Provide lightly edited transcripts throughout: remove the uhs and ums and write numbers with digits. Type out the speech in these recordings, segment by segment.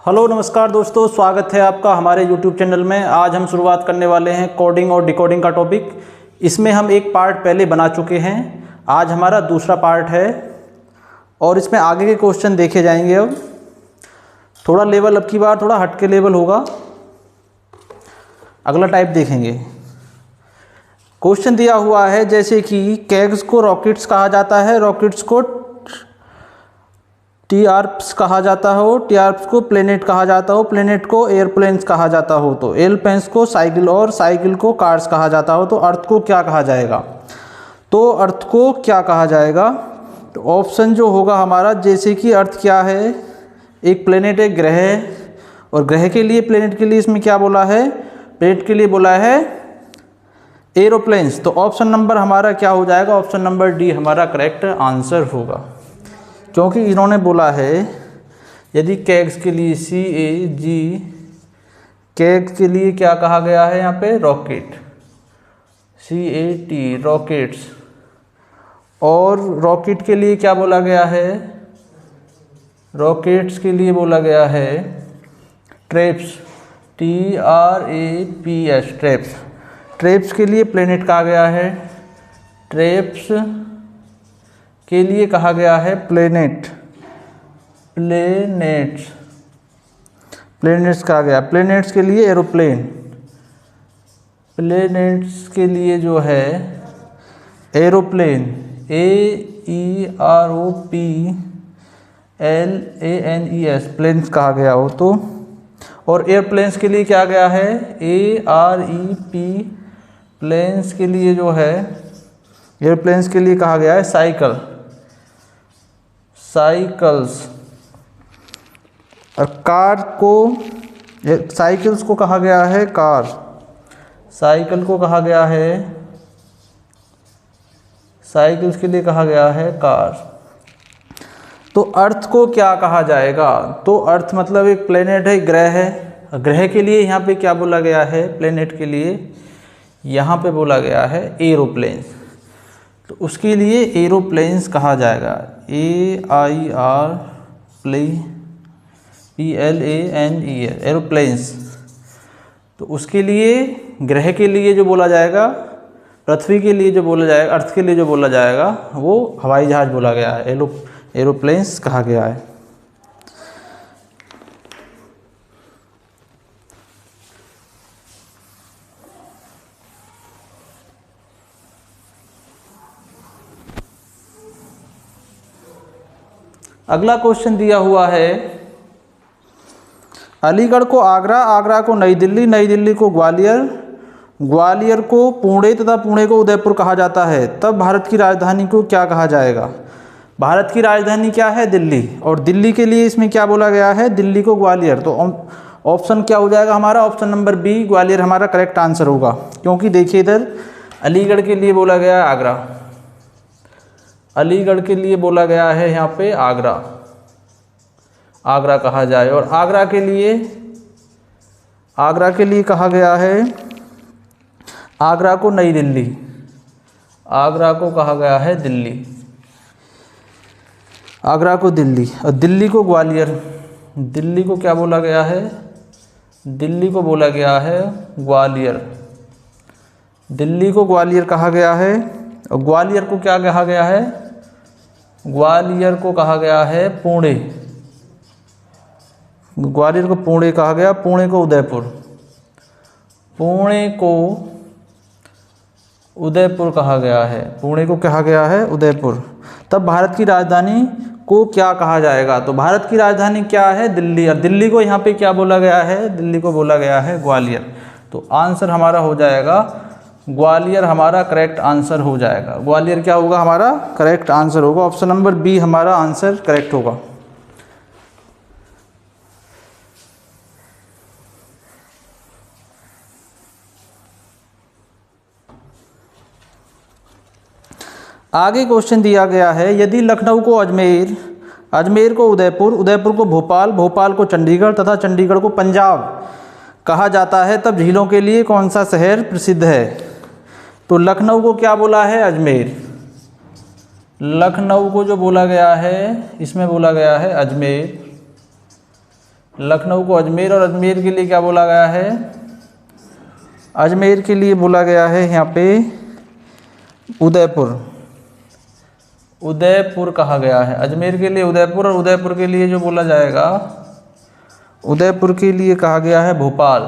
Hello नमस्कार दोस्तों, स्वागत है आपका हमारे YouTube चैनल में। आज हम शुरुआत करने वाले हैं कोडिंग और डिकोडिंग का टॉपिक। इसमें हम एक पार्ट पहले बना चुके हैं, आज हमारा दूसरा पार्ट है और इसमें आगे के क्वेश्चन देखे जाएंगे। अब थोड़ा लेवल अब की बार थोड़ा हट के लेवल होगा। अगला टाइप देखेंगे। क्वेश्चन दिया हुआ है जैसे कि केग्स को रॉकेट्स कहा जाता है, रॉकेट्स को टीआरप्स कहा जाता हो, टीआरप्स को प्लेनेट कहा जाता हो, प्लेनेट को एयरप्लेन्स कहा जाता हो, तो एयरप्लेन्स को साइकिल और साइकिल को कार्स कहा जाता हो, तो अर्थ को क्या कहा जाएगा? तो अर्थ को क्या कहा जाएगा? तो ऑप्शन जो होगा हमारा, जैसे कि अर्थ क्या है, एक प्लेनेट एक ग्रह है, और ग्रह के लिए प्लेनेट के लिए इसमें क्या बोला है? प्लेनेट के लिए बोला है एरोप्लेन्स। तो ऑप्शन नंबर हमारा क्या हो जाएगा? ऑप्शन नंबर डी हमारा करेक्ट आंसर होगा, क्योंकि इन्होंने बोला है यदि कैग्स के लिए CAG, कैग्स के लिए क्या कहा गया है यहाँ पे? रॉकेट, CAT रॉकेट्स, और रॉकेट के लिए क्या बोला गया है? रॉकेट्स के लिए बोला गया है ट्रैप्स, TRAPS ट्रैप्स। ट्रैप्स के लिए प्लेनेट कहा गया है, ट्रैप्स के लिए कहा गया है प्लेनेट, प्लेनेट्स कहा गया। प्लेनेट्स के लिए एरोप्लेन, प्लेनेट्स के लिए जो है एरोप्लेन, AEROPLANES प्लेन्स कहा गया हो तो। और एयरप्लेन्स के लिए क्या गया है? AREP प्लेन्स के लिए जो है, एयरप्लेन्स के लिए कहा गया है साइकिल, साइकिल्स। और कार को, साइकिल्स को कहा गया है कार, साइकिल को कहा गया है, साइकिल्स के लिए कहा गया है कार। तो अर्थ को क्या कहा जाएगा? तो अर्थ मतलब एक प्लेनेट है, ग्रह है। ग्रह के लिए यहाँ पे क्या बोला गया है? प्लेनेट के लिए यहाँ पे बोला गया है एरोप्लेन्स, तो उसके लिए एरोप्लेन्स कहा जाएगा, AIRPLANES एरोप्लेन्स। तो उसके लिए ग्रह के लिए जो बोला जाएगा, पृथ्वी के लिए जो बोला जाएगा, अर्थ के लिए जो बोला जाएगा वो हवाई जहाज बोला गया है, एरोप्लेन्स कहा गया है। अगला क्वेश्चन दिया हुआ है, अलीगढ़ को आगरा, आगरा को नई दिल्ली, नई दिल्ली को ग्वालियर, ग्वालियर को पुणे तथा पुणे को उदयपुर कहा जाता है, तब भारत की राजधानी को क्या कहा जाएगा? भारत की राजधानी क्या है? दिल्ली, और दिल्ली के लिए इसमें क्या बोला गया है? दिल्ली को ग्वालियर। तो ऑप्शन क्या हो जाएगा हमारा? ऑप्शन नंबर बी ग्वालियर हमारा करेक्ट आंसर होगा, क्योंकि देखिए इधर अलीगढ़ के लिए बोला गया है आगरा, अलीगढ़ के लिए बोला गया है यहाँ पे आगरा, आगरा कहा जाए। और आगरा के लिए कहा गया है आगरा को नई दिल्ली, आगरा को कहा गया है दिल्ली, आगरा को दिल्ली, और दिल्ली को ग्वालियर। दिल्ली को क्या बोला गया है? दिल्ली को बोला गया है ग्वालियर, दिल्ली को ग्वालियर कहा गया है। और ग्वालियर को क्या कहा गया है? ग्वालियर को कहा गया है पुणे, ग्वालियर को पुणे कहा गया, पुणे को उदयपुर, पुणे को उदयपुर कहा गया है, पुणे को कहा गया है उदयपुर। तब भारत की राजधानी को क्या कहा जाएगा? तो भारत की राजधानी क्या है? दिल्ली, और दिल्ली को यहाँ पे क्या बोला गया है? दिल्ली को बोला गया है ग्वालियर। तो आंसर हमारा हो जाएगा ग्वालियर, हमारा करेक्ट आंसर हो जाएगा। ग्वालियर क्या होगा? हमारा करेक्ट आंसर होगा, ऑप्शन नंबर बी हमारा आंसर करेक्ट होगा। आगे क्वेश्चन दिया गया है, यदि लखनऊ को अजमेर, अजमेर को उदयपुर, उदयपुर को भोपाल, भोपाल को चंडीगढ़ तथा चंडीगढ़ को पंजाब कहा जाता है, तब झीलों के लिए कौन सा शहर प्रसिद्ध है? तो लखनऊ को क्या बोला है? अजमेर, लखनऊ को जो बोला गया है इसमें बोला गया है अजमेर, लखनऊ को अजमेर, और अजमेर के लिए क्या बोला गया है? अजमेर के लिए बोला गया है यहाँ पे उदयपुर। उदयपुर कहा गया है अजमेर के लिए उदयपुर, और उदयपुर के लिए जो बोला जाएगा, उदयपुर के लिए कहा गया है भोपाल।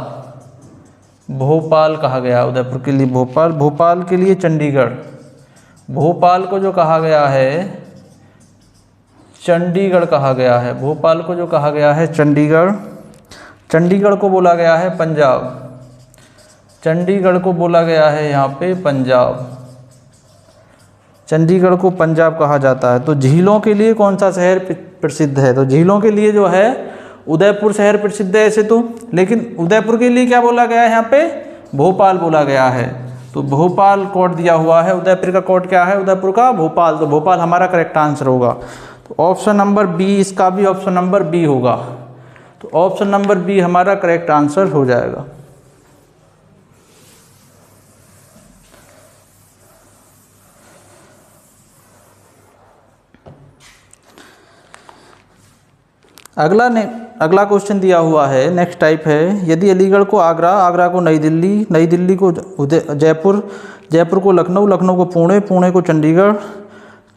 भोपाल कहा गया उदयपुर के लिए भोपाल। भोपाल के लिए चंडीगढ़। भोपाल को जो कहा गया है चंडीगढ़ कहा गया है। भोपाल को जो कहा गया है चंडीगढ़। चंडीगढ़ को बोला गया है पंजाब। चंडीगढ़ को बोला गया है यहाँ पे पंजाब। चंडीगढ़ को पंजाब कहा जाता है। तो झीलों के लिए कौन सा शहर प्रसिद्ध है? तो झीलों के लिए जो है उदयपुर शहर प्रसिद्ध है ऐसे तो, लेकिन उदयपुर के लिए क्या बोला गया है यहाँ पे? भोपाल बोला गया है। तो भोपाल कोड दिया हुआ है। उदयपुर का कोड क्या है? उदयपुर का भोपाल। तो भोपाल हमारा करेक्ट आंसर होगा। तो ऑप्शन नंबर बी, इसका भी ऑप्शन नंबर बी होगा। तो ऑप्शन नंबर बी हमारा करेक्ट आंसर हो जाएगा। अगला क्वेश्चन दिया हुआ है, नेक्स्ट टाइप है, यदि अलीगढ़ को आगरा, आगरा को नई दिल्ली, नई दिल्ली को जयपुर, जयपुर को लखनऊ, लखनऊ को पुणे, पुणे को चंडीगढ़,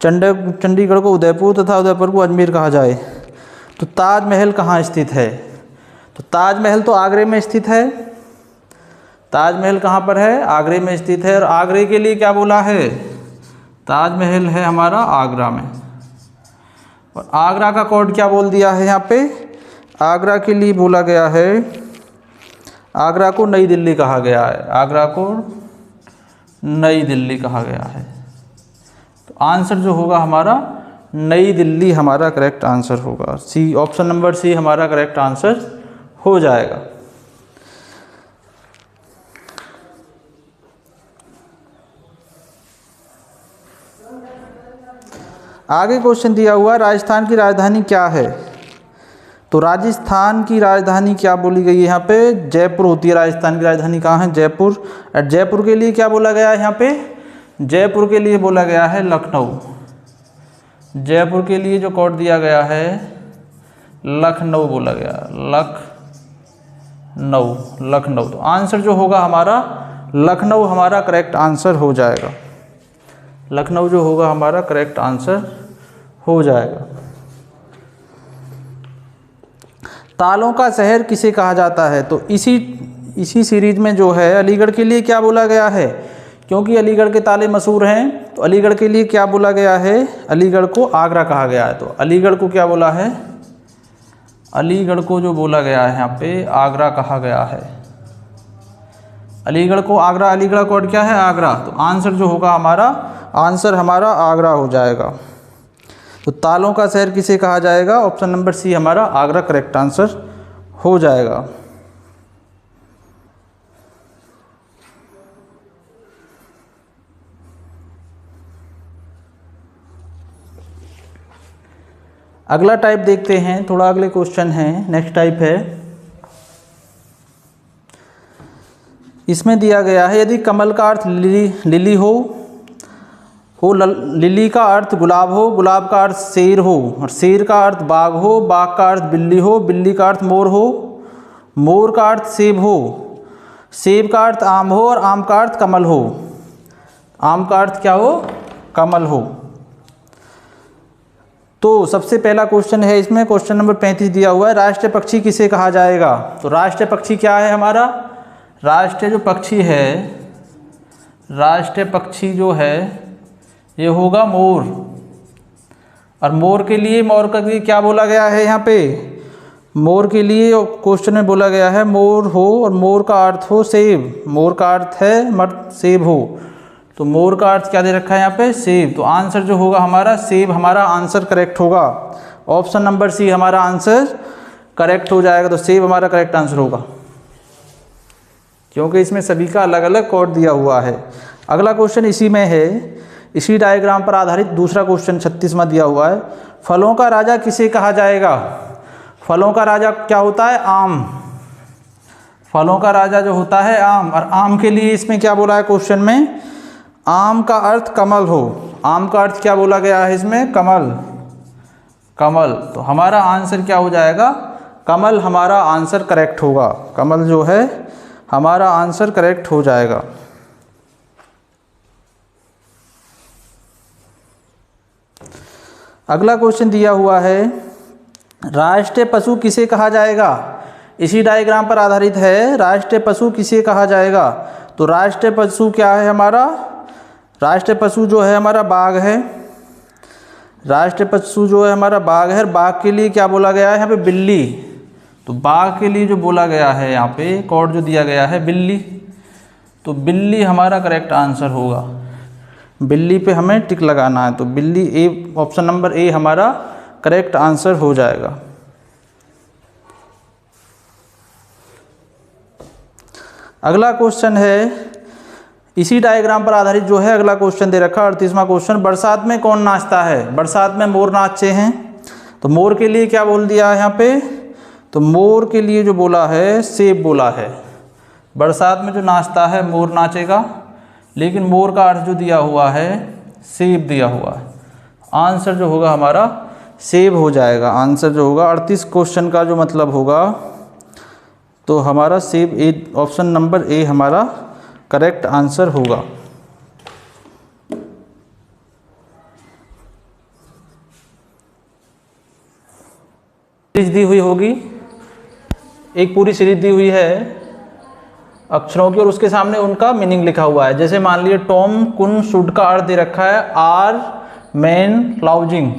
चंडीगढ़ को उदयपुर तथा उदयपुर को अजमेर कहा जाए, तो ताजमहल कहाँ स्थित है? तो ताजमहल तो आगरे में स्थित है। ताजमहल कहाँ पर है? आगरे में स्थित है। और आगरे के लिए क्या बोला है? ताजमहल है हमारा आगरा में। और आगरा का कोड क्या बोल दिया है यहाँ पे? आगरा के लिए बोला गया है, आगरा को नई दिल्ली कहा गया है। आगरा को नई दिल्ली कहा गया है। तो आंसर जो होगा हमारा नई दिल्ली हमारा करेक्ट आंसर होगा। सी, ऑप्शन नंबर सी हमारा करेक्ट आंसर हो जाएगा। आगे क्वेश्चन दिया हुआ, राजस्थान की राजधानी क्या है? तो राजस्थान की राजधानी क्या बोली गई है यहाँ पे? जयपुर होती है। राजस्थान की राजधानी कहाँ है? जयपुर। और जयपुर के लिए क्या बोला गया है यहाँ पे? जयपुर के लिए बोला गया है लखनऊ। जयपुर के लिए जो कोड दिया गया है लखनऊ बोला गया, लखनऊ, लखनऊ। तो आंसर जो होगा हमारा लखनऊ हमारा करेक्ट आंसर हो जाएगा। लखनऊ जो होगा हमारा करेक्ट आंसर हो जाएगा। तालों का शहर किसे कहा जाता है? तो इसी सीरीज में जो है अलीगढ़ के लिए क्या बोला गया है? क्योंकि अलीगढ़ के ताले मशहूर हैं, तो अलीगढ़ के लिए क्या बोला गया है? अलीगढ़ को आगरा कहा गया है। तो अलीगढ़ को क्या बोला है? अलीगढ़ को जो बोला गया है यहाँ पे आगरा कहा गया है। अलीगढ़ को आगरा, अलीगढ़ कोड क्या है? आगरा। तो आंसर जो होगा हमारा, आंसर हमारा आगरा हो जाएगा। तो तालों का शहर किसे कहा जाएगा? ऑप्शन नंबर सी हमारा आगरा करेक्ट आंसर हो जाएगा। अगला टाइप देखते हैं, थोड़ा अगले क्वेश्चन है, नेक्स्ट टाइप है। इसमें दिया गया है, यदि कमल का अर्थ लिली हो, लिली का अर्थ गुलाब हो, गुलाब का अर्थ शेर हो, और शेर का अर्थ बाघ हो, बाघ का अर्थ बिल्ली हो, बिल्ली का अर्थ मोर हो, मोर का अर्थ सेब हो, सेब का अर्थ आम हो, और आम का अर्थ कमल हो। आम का अर्थ क्या हो? कमल हो। तो सबसे पहला क्वेश्चन है इसमें, क्वेश्चन नंबर 35 दिया हुआ है, राष्ट्रीय पक्षी किसे कहा जाएगा? तो राष्ट्रीय पक्षी क्या है हमारा? राष्ट्रीय जो पक्षी है, राष्ट्रीय पक्षी जो है ये होगा मोर। और मोर के लिए, मोर का लिए क्या बोला गया है यहाँ पे? मोर के लिए क्वेश्चन में बोला गया है मोर हो, और मोर का अर्थ हो सेब। मोर का अर्थ है मर्द, सेब हो। तो मोर का अर्थ क्या दे रखा है यहाँ पे? सेब। तो आंसर जो होगा हमारा सेब हमारा आंसर करेक्ट होगा। ऑप्शन नंबर सी हमारा आंसर करेक्ट हो जाएगा। तो सेब हमारा करेक्ट आंसर होगा, क्योंकि इसमें सभी का अलग अलग कोड दिया हुआ है। अगला क्वेश्चन इसी में है, इसी डायग्राम पर आधारित दूसरा क्वेश्चन 36वां दिया हुआ है, फलों का राजा किसे कहा जाएगा? फलों का राजा क्या होता है? आम। फलों का राजा जो होता है आम। और आम के लिए इसमें क्या बोला है क्वेश्चन में? आम का अर्थ कमल हो। आम का अर्थ क्या बोला गया है इसमें? कमल, कमल। तो हमारा आंसर क्या हो जाएगा? कमल हमारा आंसर करेक्ट होगा। कमल जो है हमारा आंसर करेक्ट हो जाएगा। अगला क्वेश्चन दिया हुआ है, राष्ट्रीय पशु किसे कहा जाएगा। इसी डायग्राम पर आधारित है, राष्ट्रीय पशु किसे कहा जाएगा। तो राष्ट्रीय पशु क्या है हमारा, राष्ट्रीय पशु जो है हमारा बाघ है। राष्ट्रीय पशु जो है हमारा बाघ है। बाघ के लिए क्या बोला गया है यहाँ पे, बिल्ली। तो बाघ के लिए जो बोला गया है यहाँ पे कोड जो दिया गया है बिल्ली, तो बिल्ली हमारा करेक्ट आंसर होगा। बिल्ली पे हमें टिक लगाना है, तो बिल्ली ए, ऑप्शन नंबर ए हमारा करेक्ट आंसर हो जाएगा। अगला क्वेश्चन है, इसी डायग्राम पर आधारित जो है अगला क्वेश्चन दे रखा है 38वां क्वेश्चन, बरसात में कौन नाचता है। बरसात में मोर नाचते हैं। तो मोर के लिए क्या बोल दिया है यहाँ पे, तो मोर के लिए जो बोला है सेब बोला है। बरसात में जो नाचता है मोर नाचेगा, लेकिन मोर का अर्थ जो दिया हुआ है सेब दिया हुआ है। आंसर जो होगा हमारा सेब हो जाएगा। आंसर जो होगा 38 क्वेश्चन का जो मतलब होगा, तो हमारा सेब ए, ऑप्शन नंबर ए हमारा करेक्ट आंसर होगा। सीरीज दी हुई होगी, एक पूरी सीरीज दी हुई है अक्षरों की, और उसके सामने उनका मीनिंग लिखा हुआ है। जैसे मान लीजिए टॉम कुन शुड का अर्थ दे रखा है आर मैन लाउजिंग।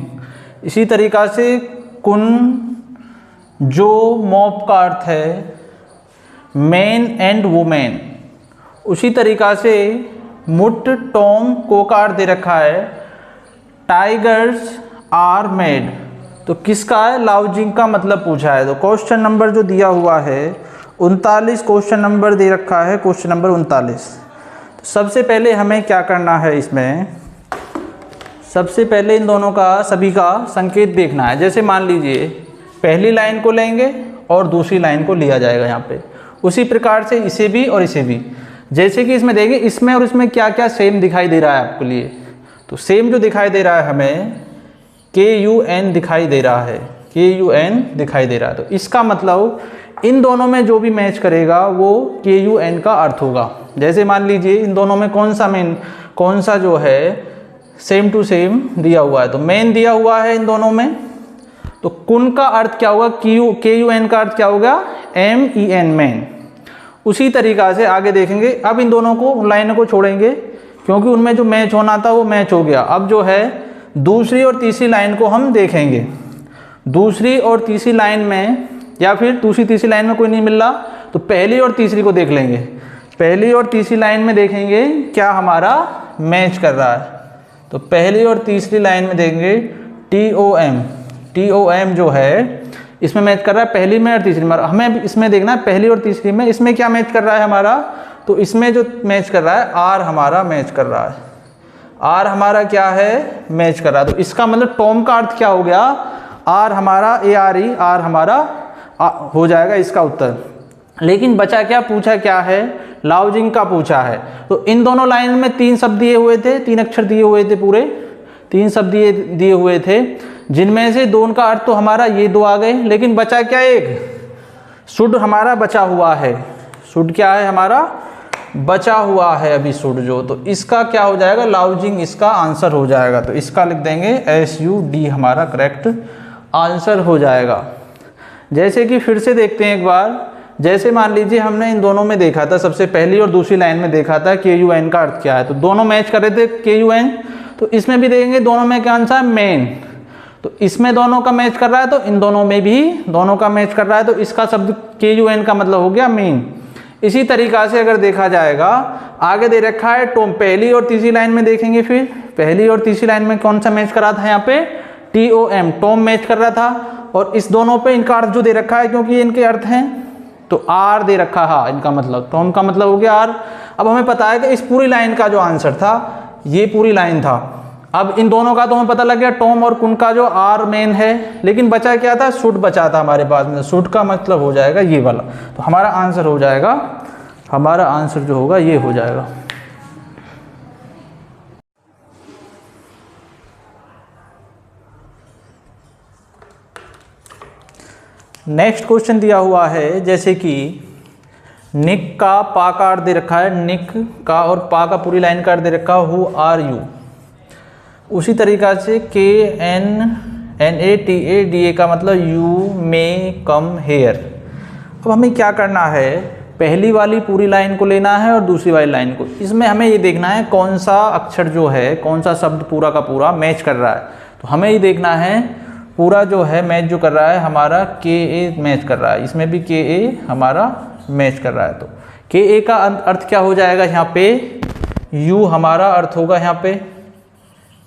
इसी तरीक़ा से कुन जो मॉप का अर्थ है मैन एंड वुमेन। उसी तरीक़ा से मुट टॉम को का अर्थ दे रखा है टाइगर्स आर मेड। तो किसका है, लाउजिंग का मतलब पूछा है। तो क्वेश्चन नंबर जो दिया हुआ है 39 क्वेश्चन नंबर दे रखा है, क्वेश्चन नंबर 39। तो सबसे पहले हमें क्या करना है, इसमें सबसे पहले इन दोनों का सभी का संकेत देखना है। जैसे मान लीजिए पहली लाइन को लेंगे और दूसरी लाइन को लिया जाएगा यहाँ पे, उसी प्रकार से इसे भी और इसे भी। जैसे कि इसमें देखेंगे इसमें और इसमें क्या क्या सेम दिखाई दे रहा है आपके लिए। तो सेम जो दिखाई दे रहा है हमें KUN दिखाई दे रहा है, KUN दिखाई दे रहा है। तो इसका मतलब इन दोनों में जो भी मैच करेगा वो KUN का अर्थ होगा। जैसे मान लीजिए इन दोनों में कौन सा जो है सेम टू सेम दिया हुआ है, तो मेन दिया हुआ है इन दोनों में। तो कुन का अर्थ क्या होगा, KUN का अर्थ क्या होगा, MEN मैन। उसी तरीक़ा से आगे देखेंगे। अब इन दोनों को लाइनों को छोड़ेंगे क्योंकि उनमें जो मैच होना था वो मैच हो गया। अब जो है दूसरी और तीसरी लाइन को हम देखेंगे। दूसरी और तीसरी लाइन में, या फिर दूसरी तीसरी लाइन में कोई नहीं मिल रहा तो पहली और तीसरी को देख लेंगे। पहली और तीसरी लाइन में देखेंगे क्या हमारा मैच कर रहा है। तो पहली और तीसरी लाइन में देखेंगे TOM जो है इसमें मैच कर रहा है पहली में और तीसरी में। हमें इसमें देखना है पहली और तीसरी में इसमें क्या मैच कर रहा है हमारा। तो इसमें जो मैच कर रहा है आर हमारा मैच कर रहा है। आर हमारा क्या है, मैच कर रहा है। तो इसका मतलब टॉम का अर्थ क्या हो गया, आर हमारा ARE, आर हमारा हो जाएगा इसका उत्तर। लेकिन बचा क्या, पूछा क्या है, लाउजिंग का पूछा है। तो इन दोनों लाइन में 3 शब्द दिए हुए थे, 3 अक्षर दिए हुए थे, पूरे 3 शब्द दिए हुए थे, जिनमें से 2 का अर्थ तो हमारा ये 2 आ गए। लेकिन बचा क्या, एक शुड हमारा बचा हुआ है। शुड क्या है हमारा, बचा हुआ है अभी शुड जो। तो इसका क्या हो जाएगा, लाउजिंग इसका आंसर हो जाएगा। तो इसका लिख देंगे SUD हमारा करेक्ट आंसर हो जाएगा। जैसे कि फिर से देखते हैं एक बार। जैसे मान लीजिए हमने इन दोनों में देखा था, सबसे पहली और दूसरी लाइन में देखा था KUN का अर्थ क्या है। तो दोनों मैच कर रहे थे KUN। तो इसमें भी देखेंगे दोनों में क्या आंसर है, मेन। तो इसमें दोनों का मैच कर रहा है, तो इन दोनों में भी दोनों का मैच कर रहा है। तो इसका शब्द KUN का मतलब हो गया मेन। इसी तरीक़ा से अगर देखा जाएगा, आगे दे रखा है टॉम। पहली और तीसरी लाइन में देखेंगे, फिर पहली और तीसरी लाइन में कौन सा मैच कर रहा था, यहाँ पे TOM टॉम मैच कर रहा था। और इस दोनों पे इनका अर्थ जो दे रखा है, क्योंकि इनके अर्थ हैं, तो आर दे रखा है इनका मतलब, टॉम का मतलब हो गया आर। अब हमें पता है कि इस पूरी लाइन का जो आंसर था, ये पूरी लाइन था। अब इन दोनों का तो हमें पता लग गया, टॉम और कुन का जो आर मेन है। लेकिन बचा क्या था, शुड बचा था हमारे पास में। शुड का मतलब हो जाएगा ये वाला। तो हमारा आंसर हो जाएगा, हमारा आंसर जो होगा ये हो जाएगा। नेक्स्ट क्वेश्चन दिया हुआ है, जैसे कि निक का पा का अर्थ दे रखा है, निक का और पा का पूरी लाइन का अर्थ दे रखा है हु आर यू। उसी तरीक़ा से KNNATA DA का मतलब यू मे कम हेयर। अब हमें क्या करना है, पहली वाली पूरी लाइन को लेना है और दूसरी वाली लाइन को। इसमें हमें ये देखना है कौन सा अक्षर जो है, कौन सा शब्द पूरा का पूरा मैच कर रहा है। तो हमें ये देखना है पूरा जो है मैच जो कर रहा है हमारा KA मैच कर रहा है, इसमें भी KA हमारा मैच कर रहा है। तो KA का अर्थ क्या हो जाएगा, यहाँ पे U हमारा अर्थ होगा, यहाँ पे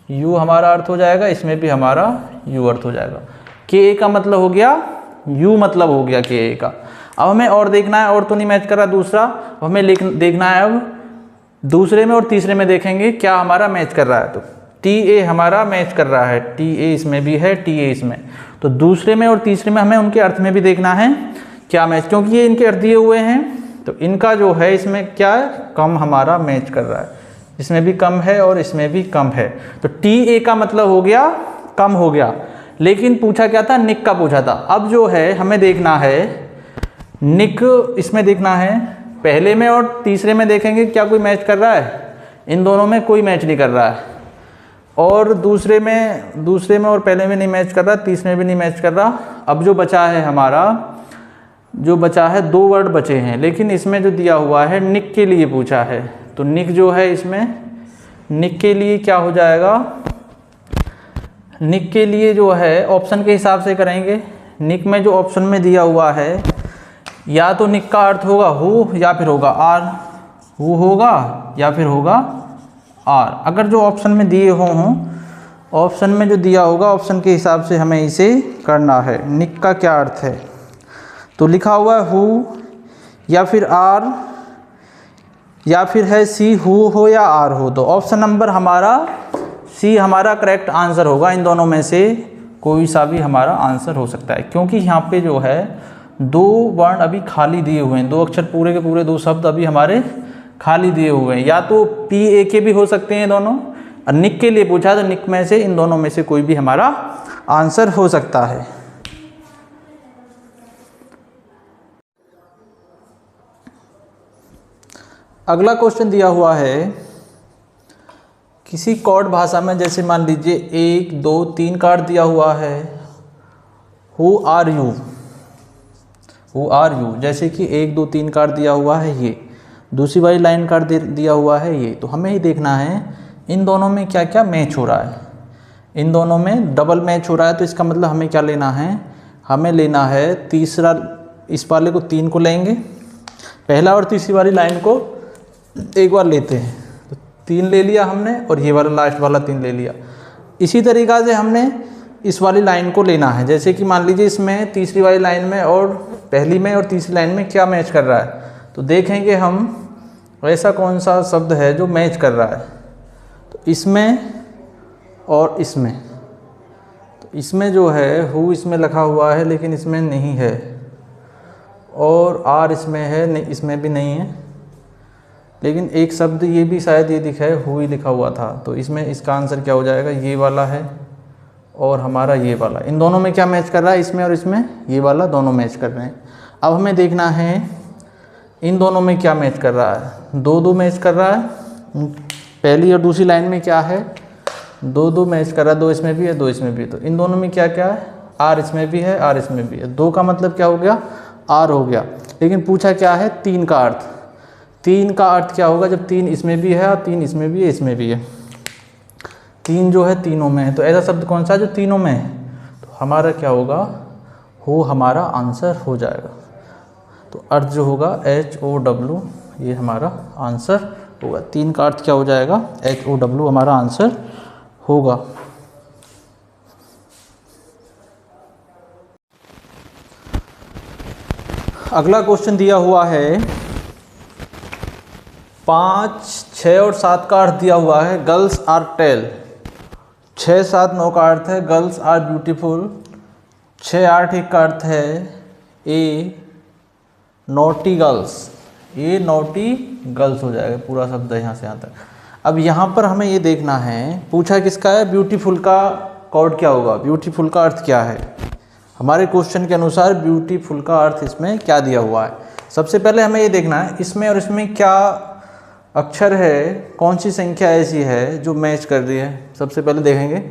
U हमारा अर्थ हो जाएगा, इसमें भी हमारा U अर्थ हो जाएगा। KA का मतलब हो गया U मतलब हो गया KA का। अब हमें और देखना है, और तो नहीं मैच कर रहा दूसरा, हमें देखना है अब दूसरे में और तीसरे में देखेंगे क्या हमारा मैच कर रहा है। तो TA हमारा मैच कर रहा है, TA इसमें भी है, TA इसमें। तो दूसरे में और तीसरे में हमें उनके अर्थ में भी देखना है क्या मैच, क्योंकि ये इनके अर्थ दिए हुए हैं। तो इनका जो है इसमें क्या है, कम हमारा मैच कर रहा है, इसमें भी कम है और इसमें भी कम है। तो TA का मतलब हो गया कम हो गया। लेकिन पूछा क्या था, निक का पूछा था। अब जो है हमें देखना है निक, इसमें देखना है पहले में और तीसरे में देखेंगे क्या कोई मैच कर रहा है, इन दोनों में कोई मैच नहीं कर रहा है। और दूसरे में और पहले में नहीं मैच कर रहा, तीसरे में भी नहीं मैच कर रहा। अब जो बचा है हमारा, जो बचा है 2 वर्ड बचे हैं, लेकिन इसमें जो दिया हुआ है निक के लिए पूछा है। तो निक जो है इसमें, निक के लिए क्या हो जाएगा, निक के लिए जो है ऑप्शन के हिसाब से करेंगे। निक में जो ऑप्शन में दिया हुआ है, या तो निक का अर्थ होगा हु या फिर होगा आर, हु होगा या फिर होगा आर। अगर जो ऑप्शन में दिए हों, ऑप्शन में जो दिया होगा ऑप्शन के हिसाब से हमें इसे करना है। निक का क्या अर्थ है, तो लिखा हुआ है हु या फिर आर या फिर है सी, हु हो या आर हो। तो ऑप्शन नंबर हमारा सी हमारा करेक्ट आंसर होगा। इन दोनों में से कोई सा भी हमारा आंसर हो सकता है, क्योंकि यहाँ पे जो है 2 वर्ण अभी खाली दिए हुए हैं, 2 अक्षर पूरे के पूरे 2 शब्द अभी हमारे खाली दिए हुए हैं। या तो PA के भी हो सकते हैं दोनों, और निक के लिए पूछा तो निक में से इन दोनों में से कोई भी हमारा आंसर हो सकता है। अगला क्वेश्चन दिया हुआ है, किसी कॉर्ड भाषा में, जैसे मान लीजिए 1 2 3 का अर्थ दिया हुआ है who are you, who are you. जैसे कि 1 2 3 का अर्थ दिया हुआ है ये, दूसरी वाली लाइन का अर्थ दिया हुआ है ये। तो हमें ही देखना है इन दोनों में क्या क्या मैच हो रहा है। इन दोनों में डबल मैच हो रहा है, तो इसका मतलब हमें क्या लेना है, हमें लेना है तीसरा, इस वाले को 3 को लेंगे, पहला और तीसरी वाली लाइन को एक बार लेते हैं। तो 3 ले लिया हमने, और ये वाला लास्ट वाला 3 ले लिया। इसी तरीक़ा से हमने इस वाली लाइन को लेना है। जैसे कि मान लीजिए इसमें तीसरी वाली लाइन में और पहली में और तीसरी लाइन में क्या मैच कर रहा है, तो देखेंगे हम ऐसा कौन सा शब्द है जो मैच कर रहा है। तो इसमें और इसमें, तो इसमें जो है हु इसमें लिखा हुआ है लेकिन इसमें नहीं है, और आर इसमें है नहीं, इसमें भी नहीं है। लेकिन एक शब्द ये भी शायद ये दिखा है, हु ही लिखा हुआ था। तो इसमें इसका आंसर क्या हो जाएगा, ये वाला है और हमारा ये वाला। इन दोनों में क्या मैच कर रहा है, इसमें और इसमें ये वाला दोनों मैच कर रहे हैं। अब हमें देखना है इन दोनों में क्या मैच कर रहा है। 2 2 मैच कर रहा है, पहली और दूसरी लाइन में क्या है 2 2 मैच कर रहा है, 2 इसमें भी है 2 इसमें भी है। तो इन दोनों में क्या क्या है, आर इसमें भी है आर इसमें भी है। 2 का मतलब क्या हो गया, आर हो गया। लेकिन पूछा क्या है 3 का अर्थ, 3 का अर्थ क्या होगा जब 3 इसमें भी है और 3 इसमें भी है इसमें भी है। 3 जो है तीनों में है, तो ऐसा शब्द कौन सा है जो तीनों में है, तो हमारा क्या होगा, हो हमारा आंसर हो जाएगा। तो अर्थ जो होगा HOW, ये हमारा आंसर होगा। 3 का अर्थ क्या हो जाएगा, HOW हमारा आंसर होगा। अगला क्वेश्चन दिया हुआ है 5 6 और 7 का अर्थ दिया हुआ है गर्ल्स आर टेल। 6 7 9 का अर्थ है गर्ल्स आर ब्यूटीफुल। 6 8 1 का अर्थ है ए नोटी गर्ल्स, ये नोटी गर्ल्स हो जाएगा पूरा शब्द यहाँ से यहाँ तक। अब यहाँ पर हमें ये देखना है, पूछा किसका है, ब्यूटीफुल का कॉर्ड क्या होगा, ब्यूटीफुल का अर्थ क्या है, हमारे क्वेश्चन के अनुसार ब्यूटीफुल का अर्थ इसमें क्या दिया हुआ है। सबसे पहले हमें ये देखना है इसमें और इसमें क्या अक्षर है, कौन सी संख्या ऐसी है जो मैच कर रही है। सबसे पहले देखेंगे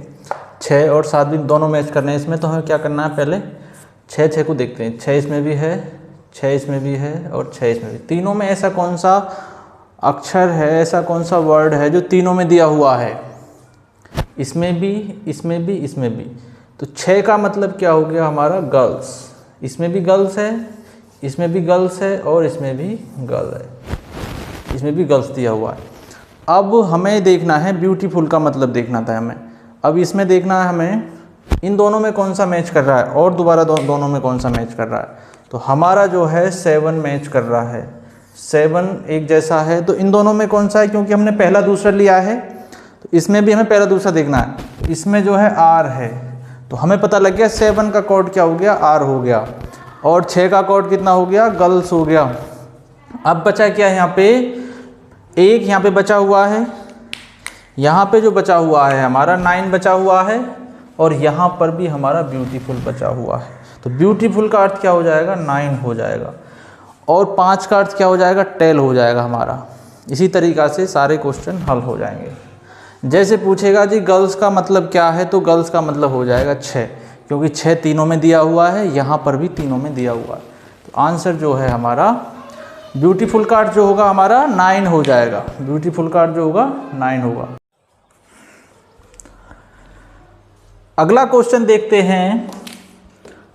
6 और 7 भी दोनों मैच करने हैं इसमें, तो हमें क्या करना है, पहले 6 को देखते हैं। 6 इसमें भी है, 6 इसमें भी है और 6 इसमें भी। तीनों में ऐसा कौन सा अक्षर है, ऐसा कौन सा वर्ड है जो तीनों में दिया हुआ है, इसमें भी, इसमें भी, इसमें भी। तो 6 का मतलब क्या हो गया हमारा, गर्ल्स। इसमें भी गर्ल्स है, इसमें भी गर्ल्स है और इसमें भी गर्ल है, इसमें भी गर्ल्स दिया हुआ है। अब हमें देखना है ब्यूटीफुल का मतलब देखना था हमें। अब इसमें देखना है हमें इन दोनों में कौन सा मैच कर रहा है और दोबारा दोनों में कौन सा मैच कर रहा है। तो हमारा जो है 7 मैच कर रहा है, 7 एक जैसा है। तो इन दोनों में कौन सा है, क्योंकि हमने पहला दूसरा लिया है तो इसमें भी हमें पहला दूसरा देखना है। तो इसमें जो है R है, तो हमें पता लग गया 7 का कोड क्या हो गया, R हो गया, और 6 का कोड कितना हो गया, गर्ल्स हो गया। अब बचा क्या है, यहाँ पे एक यहाँ पे बचा हुआ है, यहाँ पे जो बचा हुआ है हमारा 9 बचा हुआ है, और यहाँ पर भी हमारा ब्यूटीफुल बचा हुआ है। तो ब्यूटीफुल का अर्थ क्या हो जाएगा, 9 हो जाएगा, और 5 का अर्थ क्या हो जाएगा, टेल हो जाएगा हमारा। इसी तरीक़ा से सारे क्वेश्चन हल हो जाएंगे। जैसे पूछेगा जी गर्ल्स का मतलब क्या है, तो गर्ल्स का मतलब हो जाएगा 6, क्योंकि 6 तीनों में दिया हुआ है, यहाँ पर भी तीनों में दिया हुआ है। तो आंसर जो है हमारा ब्यूटीफुल का अर्थ जो होगा हमारा 9 हो जाएगा। ब्यूटीफुल का अर्थ जो होगा 9 होगा। अगला क्वेश्चन देखते हैं।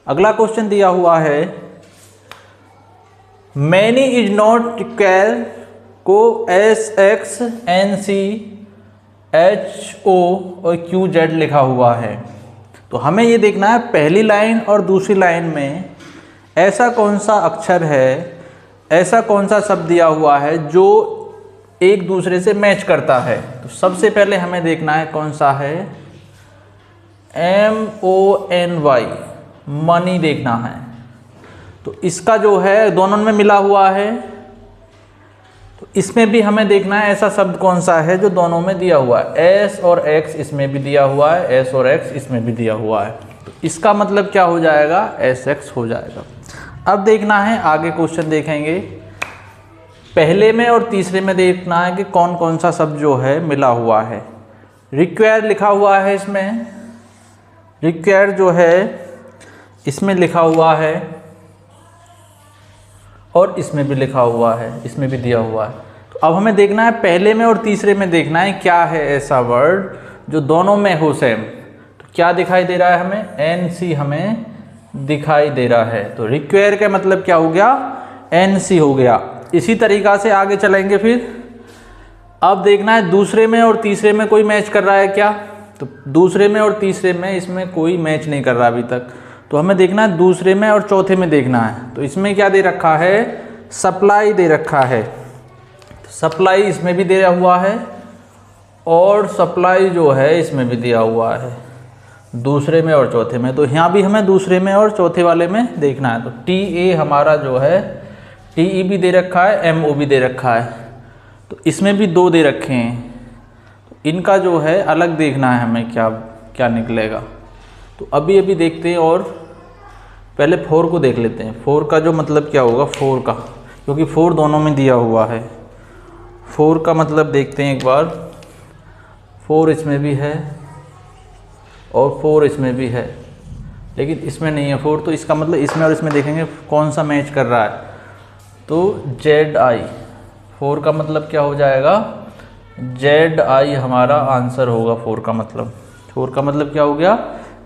अगला क्वेश्चन दिया हुआ है मैनी इज नॉट रिक्वायर को SX NC HO और QZ लिखा हुआ है। तो हमें ये देखना है पहली लाइन और दूसरी लाइन में ऐसा कौन सा अक्षर है, ऐसा कौन सा शब्द दिया हुआ है जो एक दूसरे से मैच करता है। तो सबसे पहले हमें देखना है कौन सा है, MONY, मनी देखना है। तो इसका जो है दोनों में मिला हुआ है, तो इसमें भी हमें देखना है ऐसा शब्द कौन सा है जो दोनों में दिया हुआ है। S और X इसमें भी दिया हुआ है, S और X इसमें भी दिया हुआ है। तो इसका मतलब क्या हो जाएगा, SX हो जाएगा। अब देखना है आगे क्वेश्चन देखेंगे, पहले में और तीसरे में देखना है कि कौन कौन सा शब्द जो है मिला हुआ है। रिक्वायर लिखा हुआ है इसमें, रिक्वायर जो है इसमें लिखा हुआ है और इसमें भी लिखा हुआ है, इसमें भी दिया हुआ है। तो अब हमें देखना है पहले में और तीसरे में देखना है क्या है ऐसा वर्ड जो दोनों में हो सेम। तो क्या दिखाई दे रहा है हमें, NC हमें दिखाई दे रहा है। तो रिक्वायर का मतलब क्या हो गया, NC हो गया। इसी तरीक़ा से आगे चलेंगे। फिर अब देखना है दूसरे में और तीसरे में कोई मैच कर रहा है क्या। तो दूसरे में और तीसरे में इसमें कोई मैच नहीं कर रहा अभी तक। तो हमें देखना है दूसरे में और चौथे में देखना है। तो इसमें क्या दे रखा है, सप्लाई दे रखा है। तो सप्लाई इसमें भी दिया हुआ है और सप्लाई जो है इसमें भी दिया हुआ है, दूसरे में और चौथे में। तो यहाँ भी हमें दूसरे में और चौथे वाले में देखना है। तो TA हमारा जो है, TE भी दे रखा है, MO भी दे रखा है। तो इसमें भी 2 दे रखे हैं, तो इनका जो है अलग देखना है हमें क्या क्या निकलेगा। तो अभी देखते हैं, और पहले 4 को देख लेते हैं। 4 का जो मतलब क्या होगा, 4 का, क्योंकि 4 दोनों में दिया हुआ है। 4 का मतलब देखते हैं एक बार। 4 इसमें भी है और 4 इसमें भी है, लेकिन इसमें नहीं है 4। तो इसका मतलब इसमें और इसमें देखेंगे कौन सा मैच कर रहा है। तो ZI, 4 का मतलब क्या हो जाएगा, ZI हमारा आंसर होगा। 4 का मतलब क्या हो गया,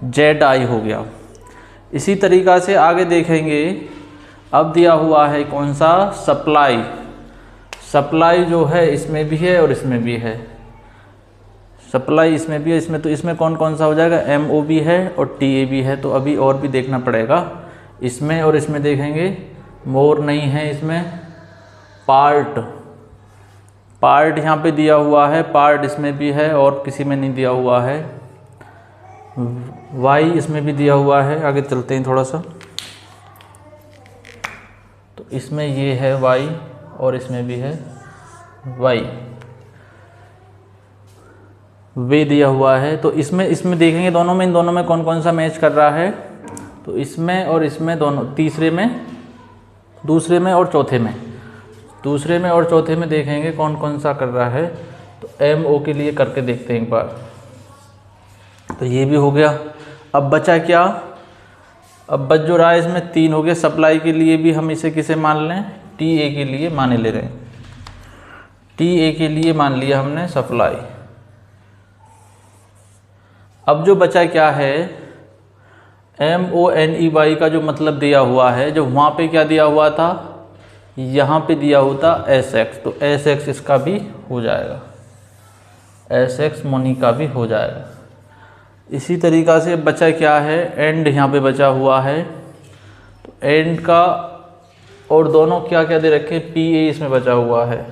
ZI हो गया। इसी तरीक़ा से आगे देखेंगे। अब दिया हुआ है कौन सा, सप्लाई। सप्लाई जो है इसमें भी है और इसमें भी है, सप्लाई इसमें भी है, इसमें। तो इसमें कौन कौन सा हो जाएगा, MO भी है और TA भी है। तो अभी और भी देखना पड़ेगा इसमें और इसमें देखेंगे। मोर नहीं है इसमें, पार्ट यहाँ पे दिया हुआ है, पार्ट इसमें भी है और किसी में नहीं दिया हुआ है। Y इसमें भी दिया हुआ है। आगे चलते हैं थोड़ा सा। तो इसमें ये है Y और इसमें भी है Y, वे दिया हुआ है। तो इसमें देखेंगे दोनों में, इन दोनों में कौन कौन सा मैच कर रहा है। तो इसमें और इसमें दोनों, तीसरे में, दूसरे में और चौथे में, दूसरे में और चौथे में देखेंगे कौन कौन सा कर रहा है। तो MO के लिए करके देखते हैं एक बार। तो ये भी हो गया। अब बचा क्या, अब बच जो रहा है इसमें 3 हो गए। सप्लाई के लिए भी हम इसे किसे मान लें, TA के लिए माने ले रहे हैं। TA के लिए मान लिया हमने सप्लाई। अब जो बचा क्या है, MONEY का जो मतलब दिया हुआ है, जो वहाँ पे क्या दिया हुआ था, यहाँ पे दिया होता SX, तो SX इसका भी हो जाएगा, SX मोनी का भी हो जाएगा। इसी तरीक़ा से बचा क्या है, एंड यहाँ पे बचा हुआ है। तो एंड का और दोनों क्या क्या दे रखे, PA इसमें बचा हुआ है,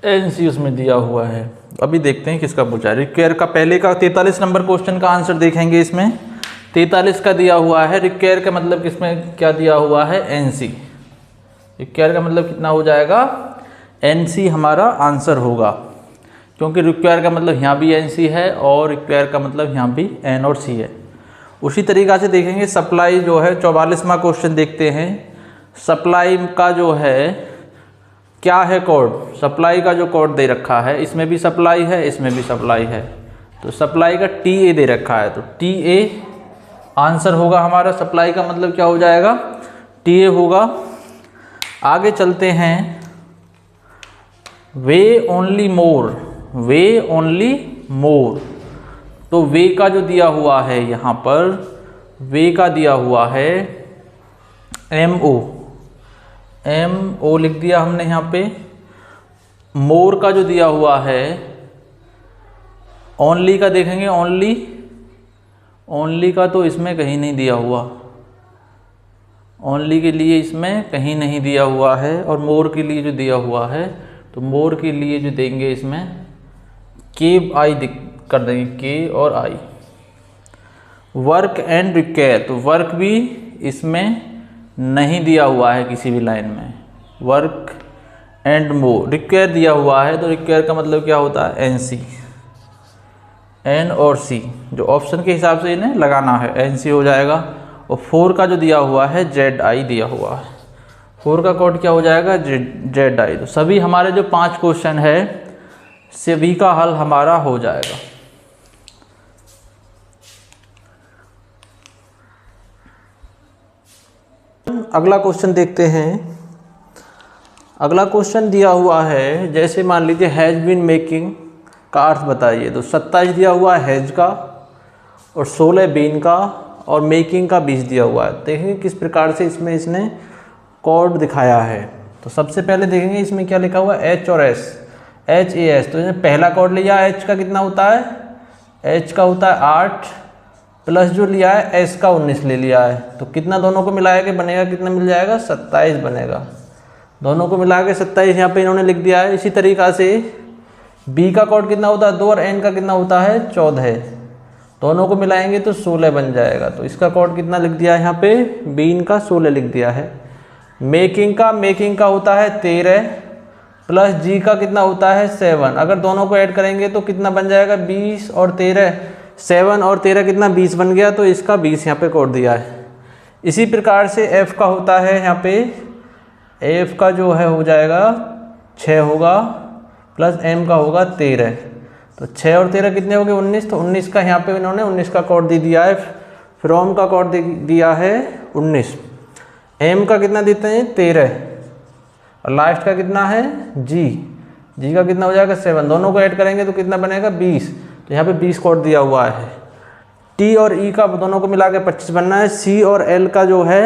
NC उसमें दिया हुआ है। अभी देखते हैं किसका पूछा है। रिक्वायर का पहले का 43 नंबर क्वेश्चन का आंसर देखेंगे। इसमें 43 का दिया हुआ है। रिक्वायर का मतलब किसमें क्या दिया हुआ है, NC। रिक्वायर का मतलब कितना हो जाएगा, NC हमारा आंसर होगा, क्योंकि रिक्वायर का मतलब यहाँ भी NC है और रिक्वायर का मतलब यहाँ भी N और C है। उसी तरीक़ा से देखेंगे सप्लाई जो है, 44वां क्वेश्चन देखते हैं। सप्लाई का जो है क्या है कोड, सप्लाई का जो कोड दे रखा है, इसमें भी सप्लाई है, इसमें भी सप्लाई है। तो सप्लाई का TA दे रखा है, तो TA आंसर होगा हमारा। सप्लाई का मतलब क्या हो जाएगा, TA होगा। आगे चलते हैं, वे ओनली मोर, वे ओनली मोर। तो वे का जो दिया हुआ है यहाँ पर, वे का दिया हुआ है MO लिख दिया हमने यहाँ पे। मोर का जो दिया हुआ है, ओनली का देखेंगे, ओनली का तो इसमें कहीं नहीं दिया हुआ, ओनली के लिए इसमें कहीं नहीं दिया हुआ है। और मोर के लिए जो दिया हुआ है, तो मोर के लिए जो देंगे इसमें KI कर देंगे, K और I। वर्क एंड रिक्वायर, तो वर्क भी इसमें नहीं दिया हुआ है किसी भी लाइन में। वर्क एंड मोर, रिक्वायर दिया हुआ है, तो रिक्वायर का मतलब क्या होता है, NC, N और C, जो ऑप्शन के हिसाब से इन्हें लगाना है, NC हो जाएगा। और 4 का जो दिया हुआ है, ZI दिया हुआ है, 4 का कोड क्या हो जाएगा, ZI। तो सभी हमारे जो 5 क्वेश्चन है, सभी का हल हमारा हो जाएगा। अगला क्वेश्चन देखते हैं। अगला क्वेश्चन दिया हुआ है, जैसे मान लीजिए हैज़ बीन मेकिंग का अर्थ बताइए। तो 27 दिया हुआ है हैज़ का, और 16 बीन का, और मेकिंग का 20 दिया हुआ है। देखेंगे किस प्रकार से इसमें इसने कोड दिखाया है। तो सबसे पहले देखेंगे इसमें क्या लिखा हुआ है, H और S, HAS। तो इसने पहला कोड लिया, H का कितना होता है, H का होता है 8, प्लस जो लिया है S का 19 ले लिया है। तो कितना दोनों को मिलाया के बनेगा, कितना मिल जाएगा, 27 बनेगा। दोनों को मिला के 27 यहाँ पे इन्होंने लिख दिया है। इसी तरीक़ा से B का कोड कितना होता है 2, और N का कितना होता है 14। दोनों को मिलाएंगे तो 16 बन जाएगा। तो इसका कोड कितना लिख दिया है यहाँ पे, बीन का 16 लिख दिया है। मेकिंग का होता है 13, प्लस G का कितना होता है 7। अगर दोनों को ऐड करेंगे तो कितना बन जाएगा, 20 और 13, 7 और 13 कितना 20 बन गया। तो इसका 20 यहाँ पे कोड दिया है। इसी प्रकार से F का होता है, यहाँ पे F का जो है हो जाएगा 6 होगा, प्लस M का होगा 13। तो 6 और 13 कितने हो गए, 19। तो 19 का यहाँ पे इन्होंने 19 का कोड दे दिया है। फ्रॉम का कोड दिया है 19। M का कितना देते हैं 13, और लास्ट का कितना है G का कितना हो जाएगा 7। दोनों को ऐड करेंगे तो कितना बनेगा 20। तो यहाँ पे 20 कोड दिया हुआ है। T और E का दोनों को मिला के 25 बनना है। C और L का जो है,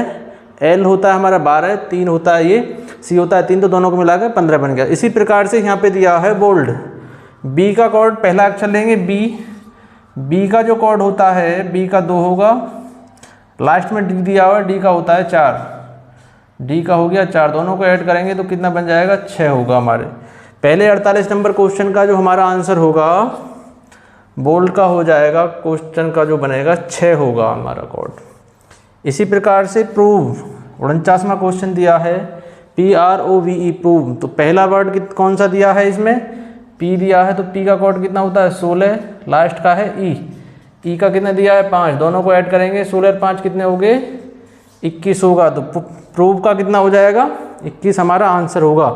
L होता है हमारा 12, 3 होता है ये, C होता है 3, तो दोनों को मिला के 15 बन गया। इसी प्रकार से यहाँ पे दिया है बोल्ड। B का कोड पहला अक्षर लेंगे B का जो कोड होता है, B का 2 होगा, लास्ट में D दिया हुआ है, D का होता है 4, D का हो गया 4। दोनों को ऐड करेंगे तो कितना बन जाएगा 6 होगा। हमारे पहले 48 नंबर क्वेश्चन का जो हमारा आंसर होगा बोल्ड का हो जाएगा, क्वेश्चन का जो बनेगा 6 होगा हमारा कोड। इसी प्रकार से प्रूव, 49वां क्वेश्चन दिया है PROVE, प्रूव। तो पहला वर्ड कौन सा दिया है, इसमें P दिया है, तो P का कोड कितना होता है 16, लास्ट का है ई का कितना दिया है 5, दोनों को ऐड करेंगे 16 और 5 कितने हो गए 21 होगा। तो प्रूव का कितना हो जाएगा 21 हमारा आंसर होगा।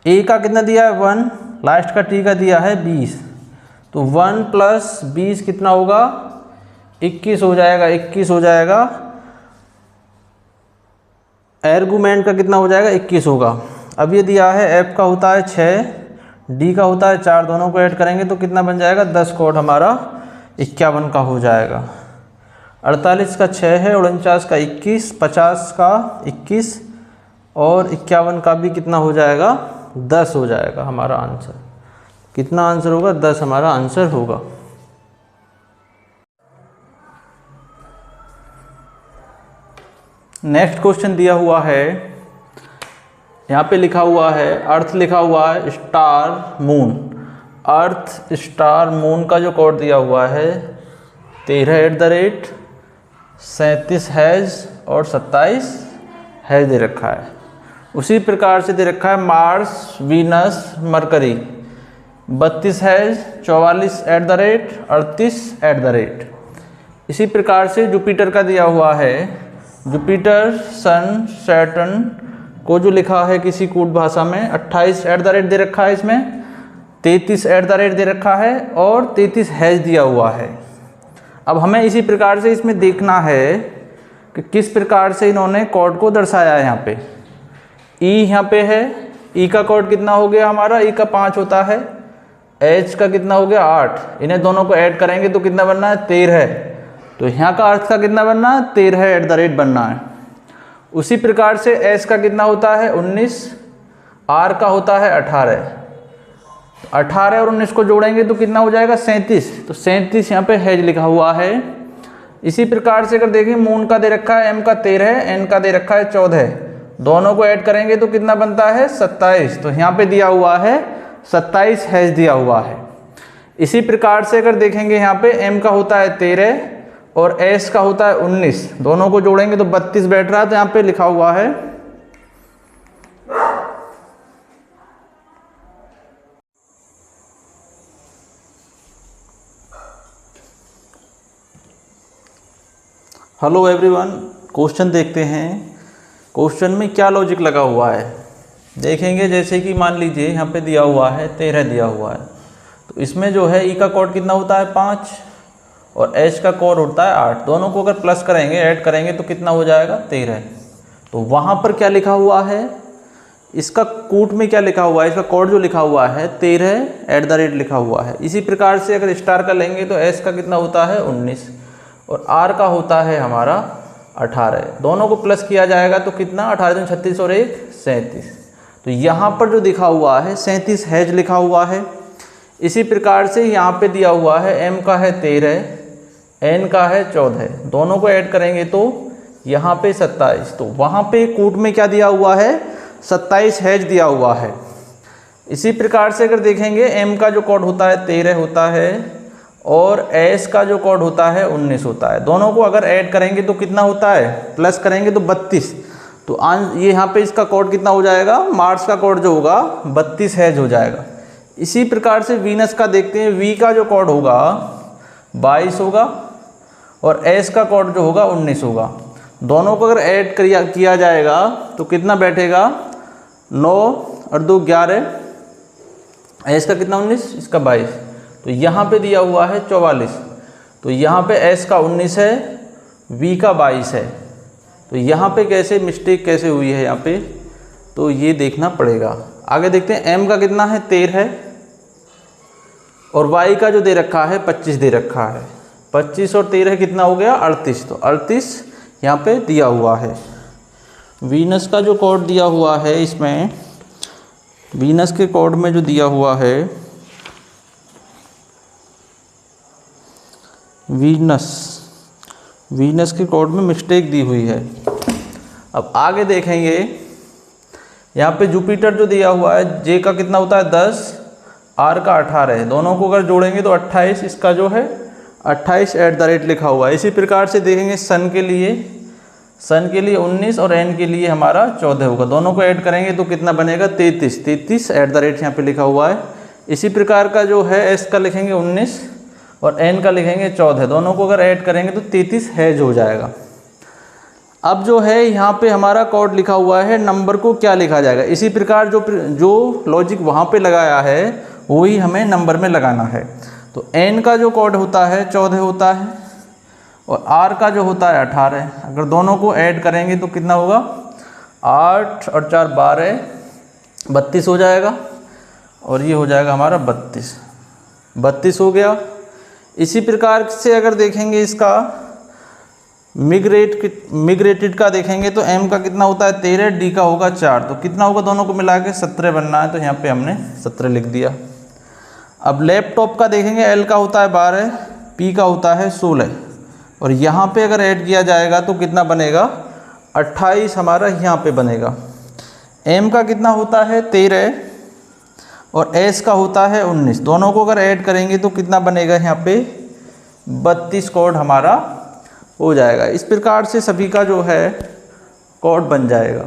ए का कितना दिया है 1, लास्ट का टी का दिया है 20, तो 1 + 20 कितना होगा 21 हो जाएगा, 21 हो जाएगा। आर्गुमेंट का कितना हो जाएगा 21 होगा। अब ये दिया है एफ का होता है 6, डी का होता है 4, दोनों को ऐड करेंगे तो कितना बन जाएगा 10 कोड हमारा 51 का हो जाएगा। 48 का 6 है, 49 का 21, 50 का 21 और 51 का भी कितना हो जाएगा 10 हो जाएगा हमारा आंसर। कितना आंसर होगा 10 हमारा आंसर होगा। नेक्स्ट क्वेश्चन दिया हुआ है, यहाँ पे लिखा हुआ है अर्थ लिखा हुआ है स्टार मून। अर्थ स्टार मून का जो कोड दिया हुआ है 13 37 हैज़ और 27 हैज़ दे रखा है। उसी प्रकार से दे रखा है मार्स वीनस मरकरी 32 हैज़ 44 38 इसी प्रकार से जुपिटर का दिया हुआ है। जुपिटर सन सैटर्न को जो लिखा है किसी कूट भाषा में 28 दे रखा है, इसमें 33 दे रखा है और 33 हैज़ दिया हुआ है। अब हमें इसी प्रकार से इसमें देखना है कि किस प्रकार से इन्होंने कोड को दर्शाया है। यहाँ पे ई यहाँ पे है, ई का कोड कितना हो गया हमारा, ई का 5 होता है, एच का कितना हो गया 8, इन्हें दोनों को ऐड करेंगे तो कितना बनना है 13, तो यहाँ का अर्थ का कितना बनना है 13 बनना है। उसी प्रकार से एस का कितना होता है 19, आर का होता है 18 और 19 को जोड़ेंगे तो कितना हो जाएगा 37, तो 37 यहाँ पे हैज लिखा हुआ है। इसी प्रकार से अगर देखें मून का दे रखा है एम का 13, एन का दे रखा है 14, दोनों को ऐड करेंगे तो कितना बनता है 27, तो यहाँ पे दिया हुआ है 27 हैज दिया हुआ है। इसी प्रकार से अगर देखेंगे यहाँ पे एम का होता है 13 और एस का होता है 19, दोनों को जोड़ेंगे तो 32 बैठ रहा है, तो यहाँ पे लिखा हुआ है हेलो एवरीवन। क्वेश्चन देखते हैं, क्वेश्चन में क्या लॉजिक लगा हुआ है देखेंगे। जैसे कि मान लीजिए यहाँ पे दिया हुआ है 13 दिया हुआ है, तो इसमें जो है ई का कोड कितना होता है 5 और एच का कोड होता है 8, दोनों को अगर प्लस करेंगे ऐड करेंगे तो कितना हो जाएगा 13। तो वहाँ पर क्या लिखा हुआ है, इसका कूट में क्या लिखा हुआ है, इसका कोड जो लिखा हुआ है 13 लिखा हुआ है। इसी प्रकार से अगर स्टार का लेंगे तो एस का कितना होता है 19 और आर का होता है हमारा 18, दोनों को प्लस किया जाएगा तो कितना 18 36 और 1 37, तो यहाँ पर जो दिखा हुआ है 37 हैज लिखा हुआ है। इसी प्रकार से यहाँ पे दिया हुआ है एम का है 13, एन का है 14, दोनों को ऐड करेंगे तो यहाँ पे 27, तो वहाँ पे कूट में क्या दिया हुआ है 27 हैज दिया हुआ है। इसी प्रकार से अगर देखेंगे एम का जो कोड होता है 13 होता है और एस का जो कोड होता है 19 होता है, दोनों को अगर ऐड करेंगे तो कितना होता है प्लस करेंगे तो 32, तो ये यहाँ पे इसका कोड कितना हो जाएगा, मार्स का कोड जो होगा 32 हैज हो जाएगा। इसी प्रकार से वीनस का देखते हैं, वी का जो कोड होगा 22 होगा और एस का कोड जो होगा 19 होगा, दोनों को अगर ऐड किया जाएगा तो कितना बैठेगा 9 और 2 11, एस का कितना 19, इसका 22, तो यहाँ पे दिया हुआ है 44, तो यहाँ पे एस का 19 है, वी का 22 है, तो यहाँ पे कैसे मिस्टेक कैसे हुई है यहाँ पे, तो ये देखना पड़ेगा। आगे देखते हैं एम का कितना है 13 और वाई का जो दे रखा है 25 दे रखा है, 25 और 13 कितना हो गया 38, तो 38 यहाँ पे दिया हुआ है। वीनस का जो कोड दिया हुआ है, इसमें वीनस के कोड में जो दिया हुआ है वीनस के कोड में मिस्टेक दी हुई है। अब आगे देखेंगे यहाँ पे जुपिटर जो दिया हुआ है, जे का कितना होता है 10, आर का 18 है, दोनों को अगर जोड़ेंगे तो 28, इसका जो है 28 लिखा हुआ है। इसी प्रकार से देखेंगे सन के लिए 19 और एन के लिए हमारा 14 होगा, दोनों को ऐड करेंगे तो कितना बनेगा 33 यहाँ पे लिखा हुआ है। इसी प्रकार का जो है एस का लिखेंगे 19 और n का लिखेंगे 14। दोनों को अगर ऐड करेंगे तो 33 हैज हो जाएगा। अब जो है यहाँ पे हमारा कोड लिखा हुआ है, नंबर को क्या लिखा जाएगा। इसी प्रकार जो लॉजिक वहाँ पे लगाया है वही हमें नंबर में लगाना है। तो n का जो कोड होता है 14 होता है और r का जो होता है 18 है। अगर दोनों को ऐड करेंगे तो कितना होगा, 8 और 4 12, 32 हो जाएगा और ये हो जाएगा हमारा 32 हो गया। इसी प्रकार से अगर देखेंगे इसका मिग्रेटेड का देखेंगे तो m का कितना होता है 13, d का होगा 4, तो कितना होगा दोनों को मिला के 17 बनना है, तो यहाँ पे हमने 17 लिख दिया। अब लैपटॉप का देखेंगे l का होता है 12, p का होता है 16 और यहाँ पे अगर ऐड किया जाएगा तो कितना बनेगा 28 हमारा यहाँ पे बनेगा। m का कितना होता है 13 और s का होता है 19, दोनों को अगर ऐड करेंगे तो कितना बनेगा यहाँ पे 32 कोड हमारा हो जाएगा। इस प्रकार से सभी का जो है कोड बन जाएगा।